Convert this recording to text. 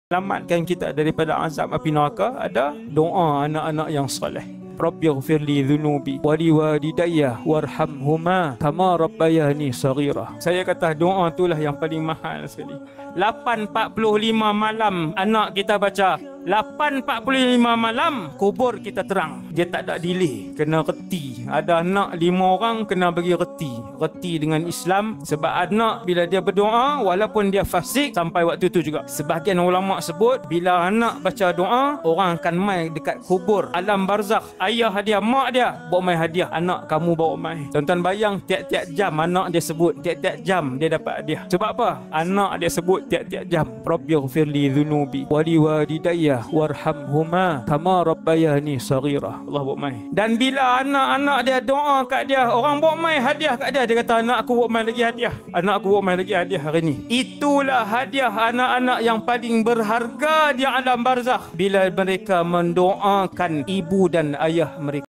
selamatkan kita daripada azab api neraka, ada doa anak-anak yang soleh. Rabbighfirli dhunubi wa liwalidayya warhamhuma kama rabbayani saghira. Saya kata doa itulah yang paling mahal sekali. 8.45 malam anak kita baca. 8.45 malam kubur kita terang. Dia tak ada delay, kena reti. Ada anak 5 orang kena bagi reti. Reti dengan Islam, sebab anak bila dia berdoa walaupun dia fasik sampai waktu itu juga. Sebahagian ulama sebut bila anak baca doa, orang akan mai dekat kubur alam barzakh. Ayah dia, mak dia bawa mai hadiah, anak kamu bawa mai. Tuan-tuan bayang tiap-tiap jam anak dia sebut, tiap-tiap jam dia dapat hadiah. Sebab apa? Anak dia sebut tiap-tiap jam. Rabbighfirli dhunubi wa liwalidayya warhamhuma kama rabbayani saghira. Allah bawa mai. Dan bila anak-anak dia doa kat dia, orang bawa mai hadiah kat dia, dia kata anak aku bawa mai lagi hadiah. Anak aku bawa mai lagi hadiah hari ni. Itulah hadiah anak-anak yang paling berharga di alam barzakh bila mereka mendoakan ibu dan ayah mereka.